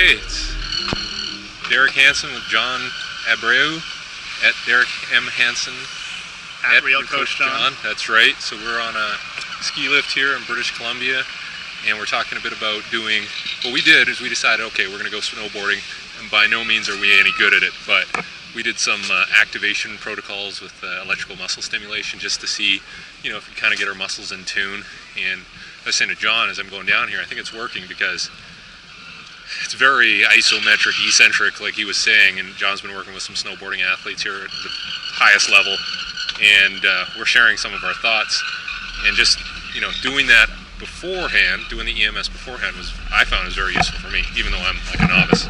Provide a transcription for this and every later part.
Okay, it's Derek Hansen with John Abreu at Derek M. Hansen at Real Coach John. That's right. So we're on a ski lift here in British Columbia, and we're talking a bit about doing. What we did is we decided, okay, we're going to go snowboarding, and by no means are we any good at it, but we did some activation protocols with electrical muscle stimulation just to see, you know, if we kind of get our muscles in tune. And I was saying to John as I'm going down here, I think it's working because it's very isometric, eccentric, like he was saying, and John's been working with some snowboarding athletes here at the highest level, and we're sharing some of our thoughts. And just, you know, doing that beforehand, doing the EMS beforehand I found was very useful for me, even though I'm like a novice.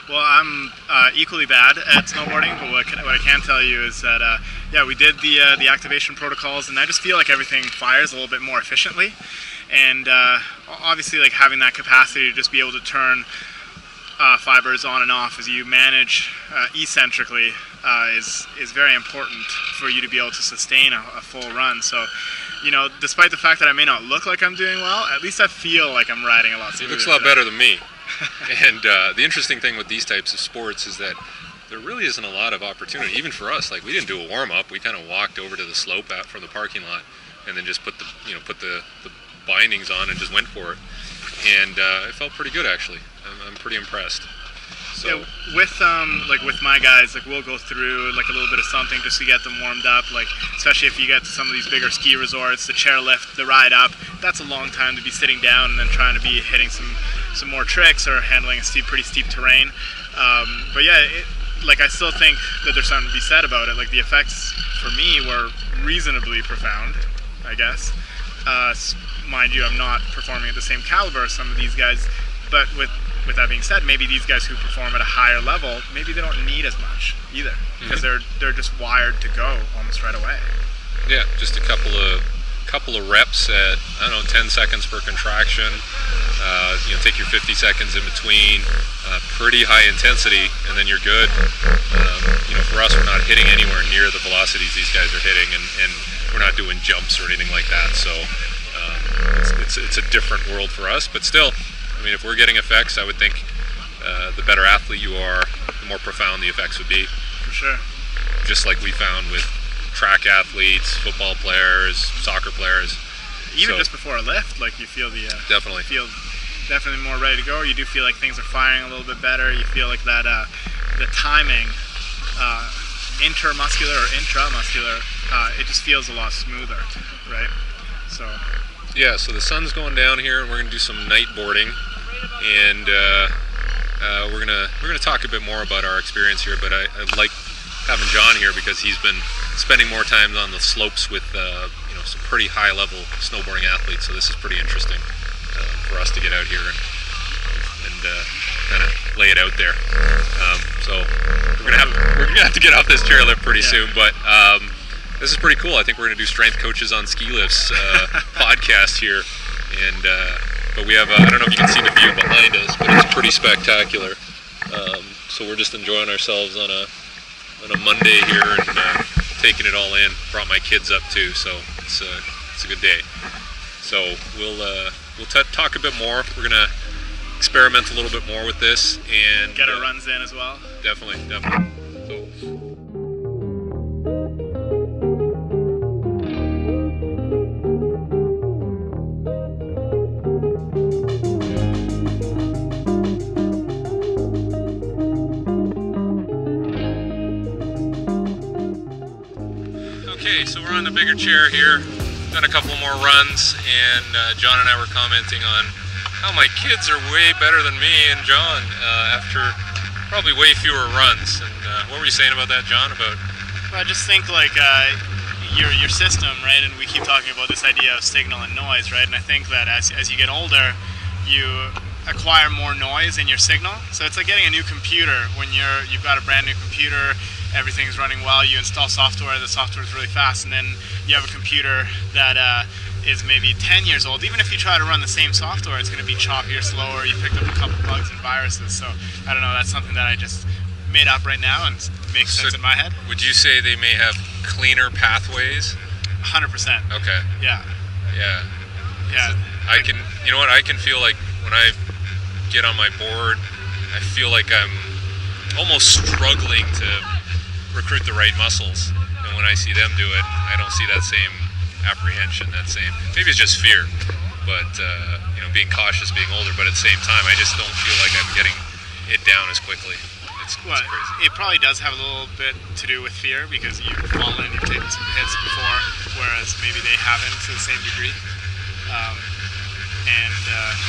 Well, I'm equally bad at snowboarding, but what I can tell you is that, yeah, we did the activation protocols, and I just feel like everything fires a little bit more efficiently. And obviously, like, having that capacity to just be able to turn fibers on and off as you manage eccentrically is very important for you to be able to sustain a full run. So, you know, despite the fact that I may not look like I'm doing well, at least I feel like I'm riding a lot smoother. It looks a lot better than me. And the interesting thing with these types of sports is that there really isn't a lot of opportunity, even for us. Like, we didn't do a warm-up. We kind of walked over to the slope out from the parking lot, and then just put the bindings on and just went for it. And it felt pretty good, actually. I'm pretty impressed. So yeah, with my guys, like, we'll go through like a little bit of something just to get them warmed up. Like, especially if you get to some of these bigger ski resorts, the chairlift, the ride up, that's a long time to be sitting down and then trying to be hitting some more tricks or handling a pretty steep terrain. But yeah, like, I still think that there's something to be said about it. Like, the effects for me were reasonably profound, I guess. Mind you, I'm not performing at the same caliber as some of these guys, but with that being said, maybe these guys who perform at a higher level, maybe they don't need as much either, because they're just wired to go almost right away. Yeah, just a couple of reps at, I don't know, 10 seconds per contraction. You know, take your 50 seconds in between, pretty high intensity, and then you're good. You know, for us, we're not hitting anywhere near the velocities these guys are hitting, and we're not doing jumps or anything like that. So it's a different world for us, but still, I mean, if we're getting effects, I would think the better athlete you are, the more profound the effects would be. For sure. Just like we found with track athletes, football players, soccer players. Even just before a lift, like, you feel definitely definitely more ready to go. You do feel like things are firing a little bit better. You feel like that the timing, intermuscular or intramuscular, it just feels a lot smoother, right? So yeah, so the sun's going down here, and we're gonna do some night boarding, and we're gonna talk a bit more about our experience here. But I like having John here because he's been spending more time on the slopes with you know, some pretty high level snowboarding athletes. So this is pretty interesting for us to get out here and kind of lay it out there. So we're gonna have to get off this chairlift pretty soon, but this is pretty cool. I think we're gonna do Strength Coaches on Ski Lifts podcast here, and but we have I don't know if you can see the view behind us, but it's pretty spectacular. So we're just enjoying ourselves on a Monday here and taking it all in. Brought my kids up too, so it's a good day. So we'll talk a bit more. We're gonna experiment a little bit more with this and get our runs in as well. Definitely. Okay, so we're on the bigger chair here. Done a couple more runs, and John and I were commenting on how my kids are way better than me and John after probably way fewer runs. And what were you saying about that, John? Well, I just think, like, your system, right? And we keep talking about this idea of signal and noise, right? And I think that as you get older, you acquire more noise in your signal. So it's like getting a new computer. When you've got a brand new computer, everything's running well, you install software, the software is really fast, and then you have a computer that is maybe 10 years old. Even if you try to run the same software, it's going to be choppier, slower. You picked up a couple bugs and viruses. So I don't know, that's something that I just made up right now and makes sense in my head. Would you say they may have cleaner pathways? 100%. Okay. Yeah. I can, you know what, I can feel like when I get on my board, I feel like I'm almost struggling to recruit the right muscles. And when I see them do it, I don't see that same apprehension, maybe it's just fear, but you know, being cautious, being older, but at the same time, I just don't feel like I'm getting it down as quickly. It's crazy. It probably does have a little bit to do with fear, because you've fallen, you've taken some hits before, whereas maybe they haven't to the same degree.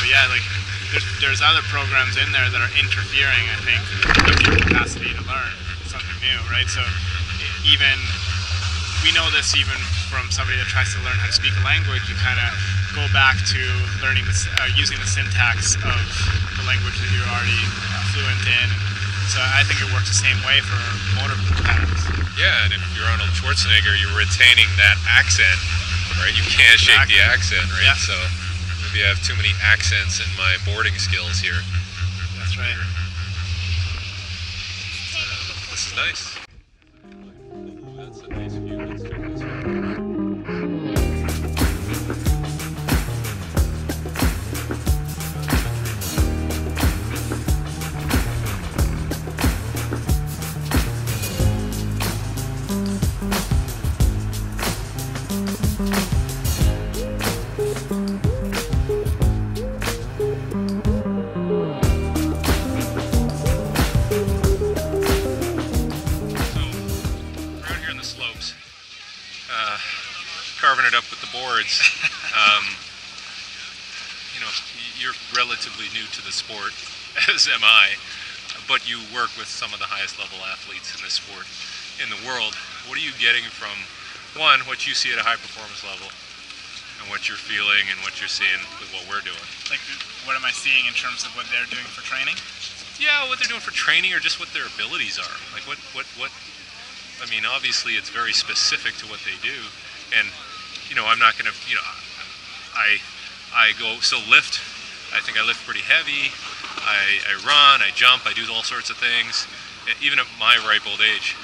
But yeah, like there's other programs in there that are interfering, I think, with your capacity to learn something new, right? So even we know this even from somebody that tries to learn how to speak a language. You kind of go back to learning using the syntax of the language that you're already fluent in. So I think it works the same way for motor patterns. Yeah, and if you're Arnold Schwarzenegger, you're retaining that accent, right? You can't shake the accent, right? Yeah. So maybe I have too many accents in my boarding skills here. That's right. This is nice. That's a nice view. Let's check this out. Carving it up with the boards. You know, you're relatively new to the sport, as am I, but you work with some of the highest level athletes in this sport in the world. What are you getting from, one, what you see at a high performance level, and what you're feeling and what you're seeing with what we're doing? Like, what am I seeing in terms of what they're doing for training? Yeah, what they're doing for training, or just what their abilities are. Like what I mean, obviously it's very specific to what they do, and you know, I'm not going to, you know, I go, so lift, I think I lift pretty heavy, I run, I jump, I do all sorts of things, even at my ripe old age.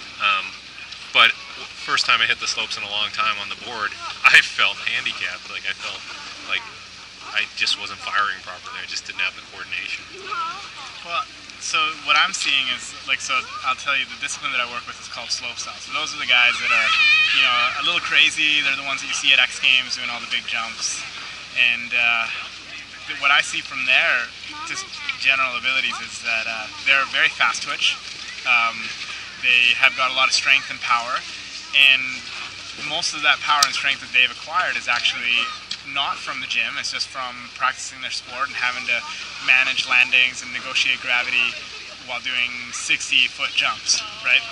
But first time I hit the slopes in a long time on the board, I felt handicapped. Like I felt like I just wasn't firing properly. I just didn't have the coordination. Well, so what I'm seeing is, like, so I'll tell you, the discipline that I work with is called slopestyle. So those are the guys that are, you know, a little crazy. They're the ones that you see at X Games doing all the big jumps. And what I see from their just general abilities is that they're very fast twitch. They have got a lot of strength and power. And most of that power and strength that they've acquired is actually not from the gym. It's just from practicing their sport and having to manage landings and negotiate gravity while doing 60-foot jumps, right?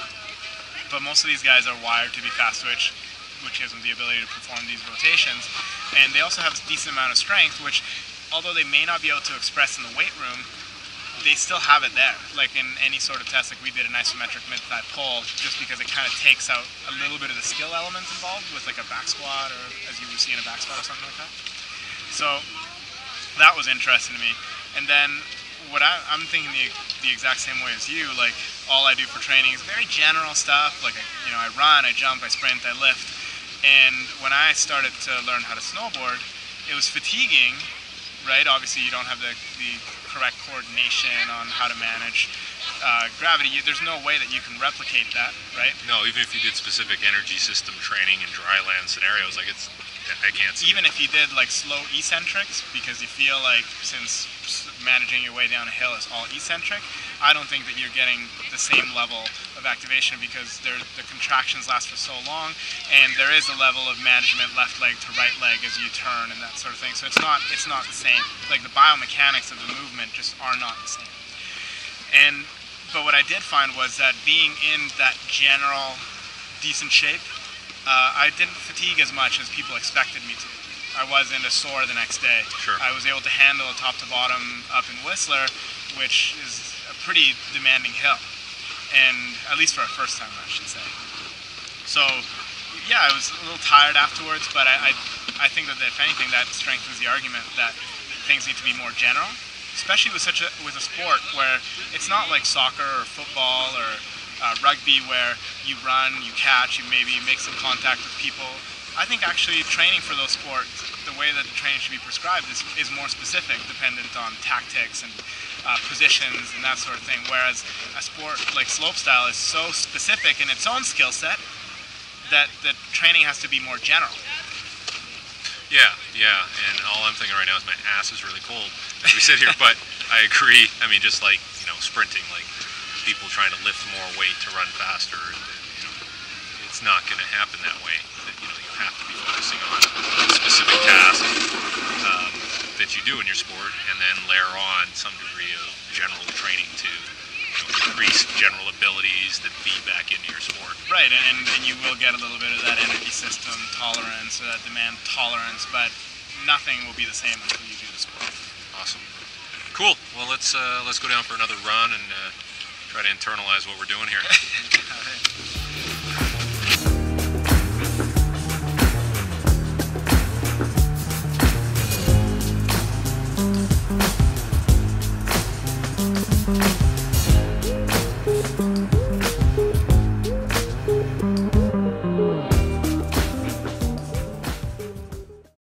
But most of these guys are wired to be fast twitch, which gives them the ability to perform these rotations. And they also have a decent amount of strength, which, although they may not be able to express in the weight room, they still have it there. Like in any sort of test, like we did an isometric mid-thigh pull, just because it kind of takes out a little bit of the skill elements involved with like a back squat, or as you would see in a back squat or something like that. So that was interesting to me. And then what I'm thinking the exact same way as you. Like, all I do for training is very general stuff. Like, you know, I run, I jump, I sprint, I lift. And when I started to learn how to snowboard, it was fatiguing, right? Obviously, you don't have the correct coordination on how to manage gravity. There's no way that you can replicate that, right? No, even if you did specific energy system training in dry land scenarios, like I can't see. Even if you did like slow eccentrics, because you feel like since managing your way down a hill is all eccentric, I don't think that you're getting the same level of activation, because the contractions last for so long, and there is a level of management left leg to right leg as you turn and that sort of thing. So it's not the same. Like, the biomechanics of the movement just are not the same. But what I did find was that being in that general decent shape, I didn't fatigue as much as people expected me to. I wasn't as sore the next day. Sure. I was able to handle a top to bottom up in Whistler, which is a pretty demanding hill, and at least for a first time, I should say. So yeah, I was a little tired afterwards, but I think that if anything, that strengthens the argument that things need to be more general, especially with a sport where it's not like soccer or football or rugby, where you run, you catch, you maybe make some contact with people. I think actually training for those sports, the way that the training should be prescribed is more specific, dependent on tactics and positions and that sort of thing. Whereas a sport like slopestyle is so specific in its own skill set that the training has to be more general. Yeah, and all I'm thinking right now is my ass is really cold as we sit here, but I agree. I mean, just like, sprinting, like people trying to lift more weight to run faster, it's not going to happen that way. You have to be focusing on a specific task that you do in your sport, and then layer on some degree of general training to increase general abilities that feed back into your sport. Right, and you will get a little bit of that energy system tolerance, that demand tolerance, but nothing will be the same until you do the sport. Awesome. Cool. Well, let's go down for another run and try to internalize what we're doing here.